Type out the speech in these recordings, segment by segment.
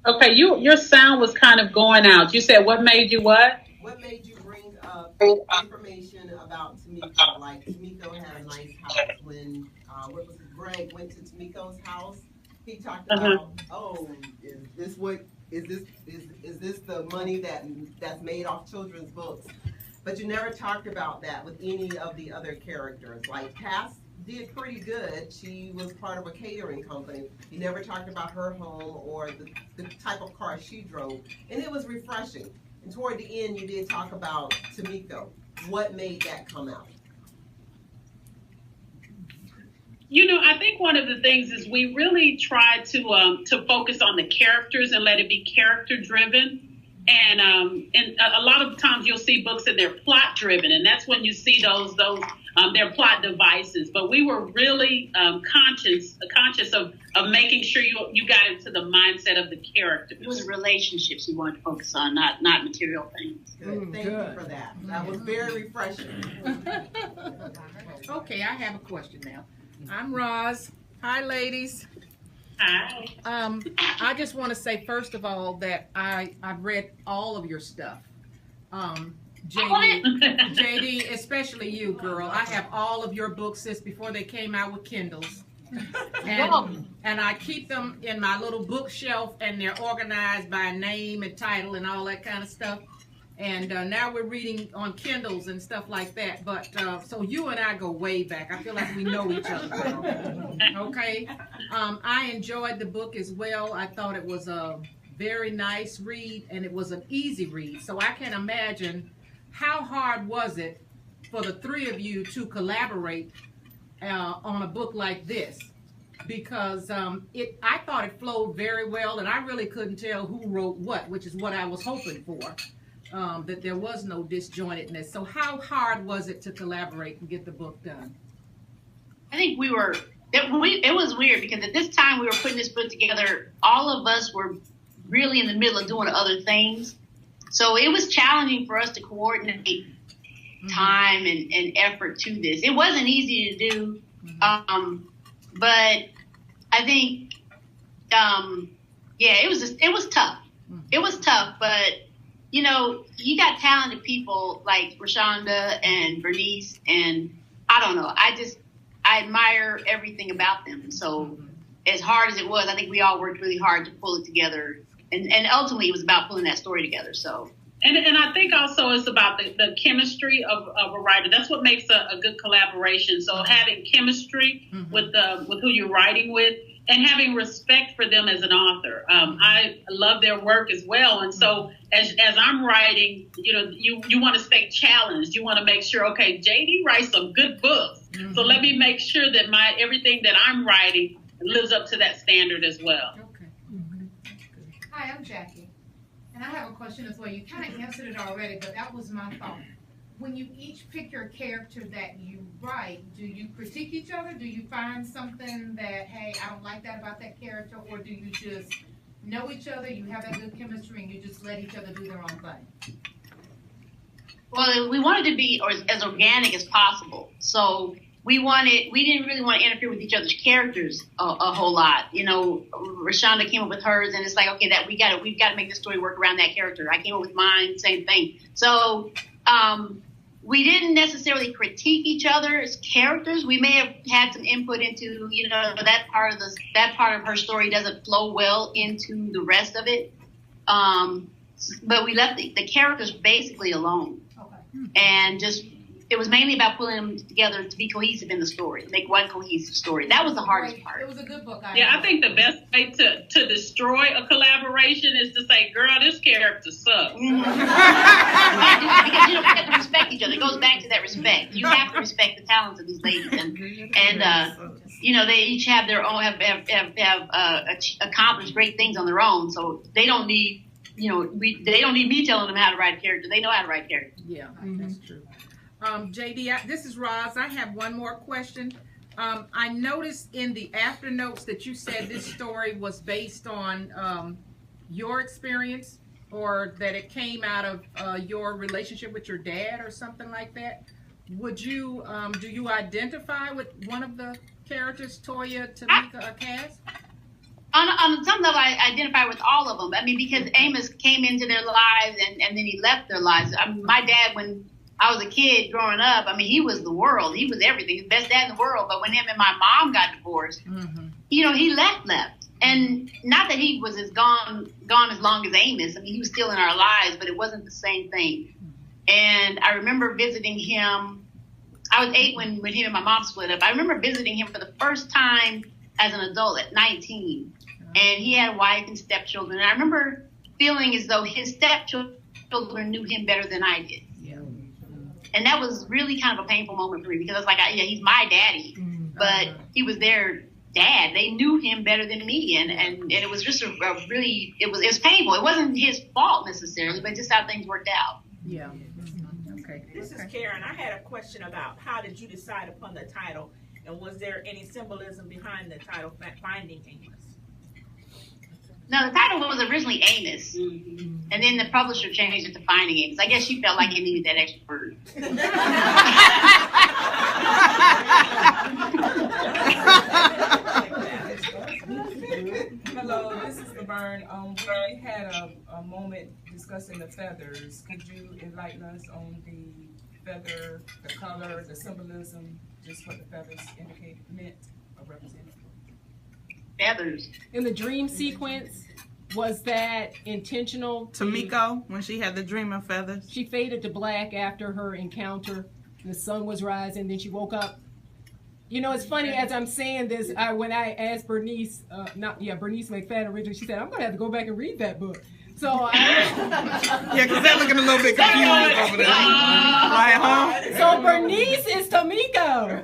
Okay, your sound was kind of going out. You said what made you what? What made you bring up information about Tamiko? Like Tamiko had a nice house when what was it? Greg went to Tamiko's house. He talked Uh-huh. about, oh, is this what is this the money that's made off children's books? But you never talked about that with any of the other characters. Like Cass did pretty good. She was part of a catering company. You never talked about her home or the type of car she drove, and it was refreshing. And toward the end, you did talk about Tamiko. What made that come out? I think one of the things is we really try to focus on the characters and let it be character driven. And a lot of times you'll see books and they're plot driven, and that's when you see those their plot devices. But we were really conscious of making sure you got into the mindset of the characters. It was relationships we wanted to focus on, not material things. Good. Thank you for that. That was very refreshing. Okay, I have a question now. I'm Roz. Hi, ladies. Hi. I just want to say first of all that I've read all of your stuff. JD, especially you, girl. I have all of your books since before they came out with Kindles. And I keep them in my little bookshelf, and they're organized by name and title and all that kind of stuff. And now we're reading on Kindles and stuff like that. But so you and I go way back. I feel like we know each other. Okay. I enjoyed the book as well. I thought it was a very nice read, and it was an easy read. So I can imagine how hard was it for the three of you to collaborate on a book like this, because I thought it flowed very well, and I really couldn't tell who wrote what, which is what I was hoping for. That there was no disjointedness. So how hard was it to collaborate and get the book done? I think it was weird because at this time we were putting this book together, all of us were really in the middle of doing other things. So it was challenging for us to coordinate time and effort to this. It wasn't easy to do, but I think, it was tough. It was tough, but you got talented people like Rashonda and Bernice, and I don't know. I admire everything about them. So as hard as it was, I think we all worked really hard to pull it together. And ultimately, it was about pulling that story together. So. And I think also it's about the chemistry of a writer. That's what makes a good collaboration. So having chemistry with who you're writing with, and having respect for them as an author. I love their work as well. And so as I'm writing, you want to stay challenged. You want to make sure, okay, JD writes some good books. So let me make sure that everything that I'm writing lives up to that standard as well. Okay. Hi, I'm Jackie. And I have a question as well. You kind of answered it already, but that was my thought. When you each pick your character that you write, do you critique each other? Do you find something that, hey, I don't like that about that character? Or do you just know each other, you have that good chemistry, and you just let each other do their own thing? Well, we wanted to be as organic as possible. So we didn't really want to interfere with each other's characters a whole lot. Rashonda came up with hers, and it's like, okay, we've got to make the story work around that character. I came up with mine, same thing. So, we didn't necessarily critique each other's characters. We may have had some input into, that part of her story doesn't flow well into the rest of it. But we left the characters basically alone. Okay. And it was mainly about pulling them together to be cohesive in the story, to make one cohesive story. That was the hardest part. It was a good book. I think the best way to destroy a collaboration is to say, girl, this character sucks. Because you have to respect each other. It goes back to that respect. You have to respect the talents of these ladies, and they each have their own have accomplished great things on their own. So they don't need they don't need me telling them how to write a character. They know how to write characters. Yeah, that's true. JD, this is Roz. I have one more question. I noticed in the after notes that you said this story was based on your experience, or that it came out of your relationship with your dad or something like that. Would you, do you identify with one of the characters, Toya, Tamika, or Cass? on some level, I identify with all of them. I mean, because Amos came into their lives and then he left their lives. I mean, my dad, when I was a kid growing up, I mean, he was the world. He was everything, the best dad in the world. But when him and my mom got divorced, you know, he left. And not that he was gone as long as Amos. I mean, he was still in our lives, but it wasn't the same thing. And I remember visiting him. I was 8 when him and my mom split up. I remember visiting him for the first time as an adult at 19. And he had a wife and stepchildren. And I remember feeling as though his stepchildren knew him better than I did. Yeah. And that was really kind of a painful moment for me because I was like, yeah, he's my daddy. But he was their dad. They knew him better than me. And it was just a really, it was painful. It wasn't his fault necessarily, but just how things worked out. Yeah. This is Karen. I had a question about how did you decide upon the title, and was there any symbolism behind the title, Finding Amos? No, the title was originally Amos, and then the publisher changed it to Finding Amos. I guess she felt like it needed that extra word. Hello, this is Laverne. We had a moment discussing the feathers. Could you enlighten us on the feather, the color, the symbolism, just what the feathers meant or represented? Feathers. In the dream sequence, was that intentional? Tomiko, when she had the dream of feathers? She faded to black after her encounter. The sun was rising, then she woke up. You know, it's funny as I'm saying this, when I asked Bernice, Bernice McFadden originally, she said, I'm going to have to go back and read that book. So yeah, because they're looking a little bit confused over there. Right, huh? So Bernice is Tomiko.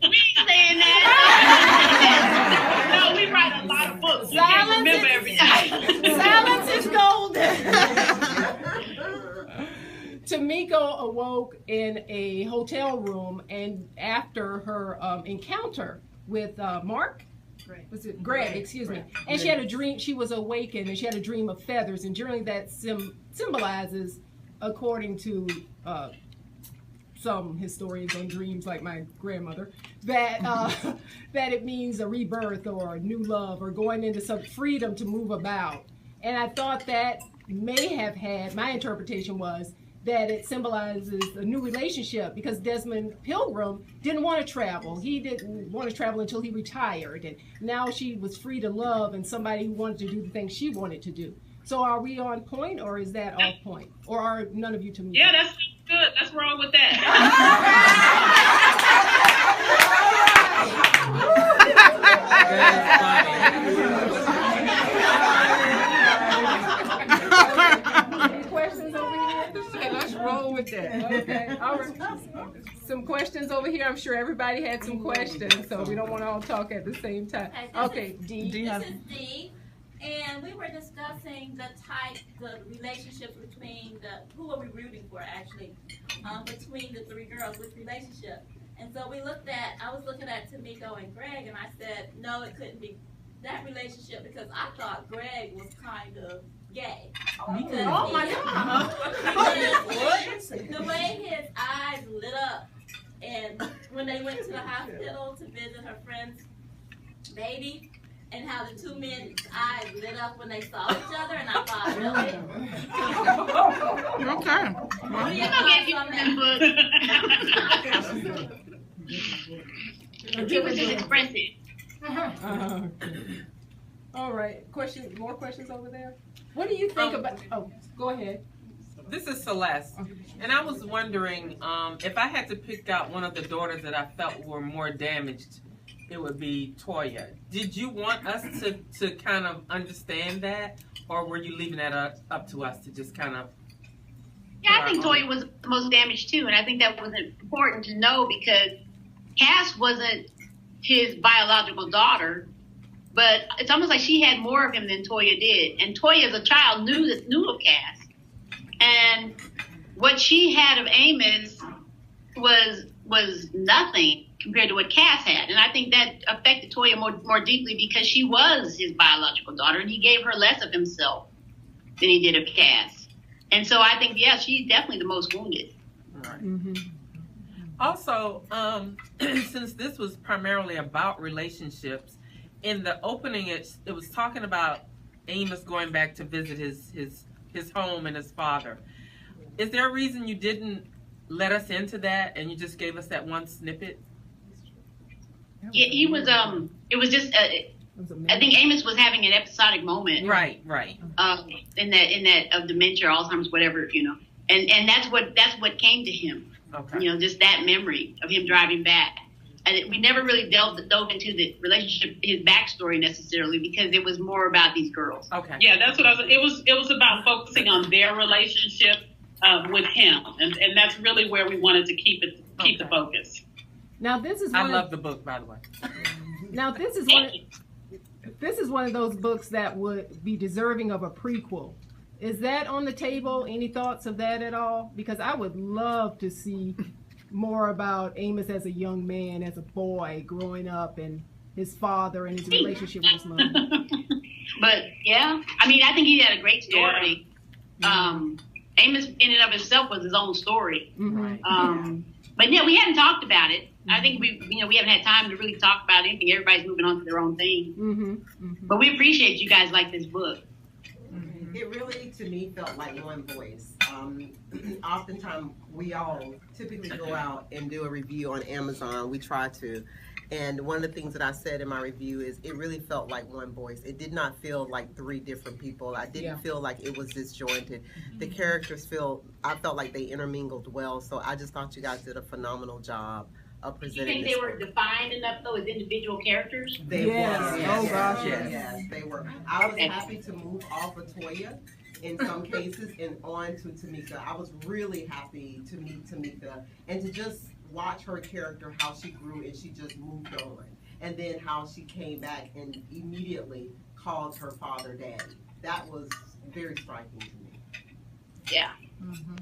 We ain't saying that. No, we write a lot of books. We can't remember everything. Silence is golden. Tomiko awoke in a hotel room, and after her encounter with Mark, Greg, excuse me. And she had a dream. She was awakened, and she had a dream of feathers. And during that symbolizes, according to some historians on dreams, like my grandmother, that that it means a rebirth or a new love or going into some freedom to move about. And I thought that may have had, my interpretation was that it symbolizes a new relationship, because Desmond Pilgrim didn't want to travel. He didn't want to travel until he retired, and now she was free to love and somebody who wanted to do the things she wanted to do. So are we on point, or is that off point? Or are none of you to me? Yeah, that's good. That's wrong with that. Questions over here? Let's roll with that. Okay. All right. Some questions over here. I'm sure everybody had some questions, so we don't want to all talk at the same time. Okay, Dee. This is Dee, and we were discussing the relationships between who are we rooting for actually, between the 3 girls, which relationship. And so I was looking at Tomiko and Greg, and I said, no, it couldn't be that relationship, because I thought Greg was kind of gay. Because oh my God! The way his eyes lit up, and when they went to the hospital to visit her friend's baby, and how the 2 men's eyes lit up when they saw each other, and I thought, really? Okay. What do you think on that? It was just expressive. All right. More questions over there? What do you think about? Oh, go ahead. This is Celeste, and I was wondering if I had to pick out one of the daughters that I felt were more damaged, it would be Toya. Did you want us to kind of understand that, or were you leaving that up to us to just kind of? Yeah, I think Toya was the most damaged too, and I think that was important to know, because Cass wasn't his biological daughter, but it's almost like she had more of him than Toya did. And Toya, as a child, knew of Cass, and what she had of Amos was nothing compared to what Cass had. And I think that affected Toya more deeply, because she was his biological daughter, and he gave her less of himself than he did of Cass. And so I think, yeah, she's definitely the most wounded. Right. Mm-hmm. Also, since this was primarily about relationships, in the opening, it was talking about Amos going back to visit his home and his father. Is there a reason you didn't let us into that and you just gave us that one snippet? Yeah, he was. It was just. I think Amos was having an episodic moment. Right. In that of dementia, Alzheimer's, whatever, and that's what came to him. Okay. Just that memory of him driving back. And we never really dove into the relationship, his backstory necessarily, because it was more about these girls. Okay. Yeah, that's what it was about focusing on their relationship with him, and that's really where we wanted to keep the focus. Now this is. I love the book, by the way. Now this is one of those books that would be deserving of a prequel. Is that on the table? Any thoughts of that at all? Because I would love to see more about Amos as a young man, as a boy growing up, and his father and his relationship with his mother. But yeah, I mean, I think he had a great story. Yeah. Amos in and of himself was his own story. Mm-hmm. But yeah, we hadn't talked about it. I think we haven't had time to really talk about anything. Everybody's moving on to their own thing. Mm-hmm. Mm-hmm. But we appreciate you guys like this book. It really, to me, felt like one voice. Oftentimes, we all typically go out and do a review on Amazon. We try to. And one of the things that I said in my review is it really felt like one voice. It did not feel like three different people. I didn't feel like it was disjointed. The characters I felt like they intermingled well. So I just thought you guys did a phenomenal job of presenting. You think they were defined enough, though, as individual characters? They were. Yes. Oh, gosh, yes, they were. I was happy to move off of Toya in some cases and on to Tamika. I was really happy to meet Tamika and to just watch her character, how she grew and she just moved on. And then how she came back and immediately called her father daddy. That was very striking to me. Yeah. Mm-hmm.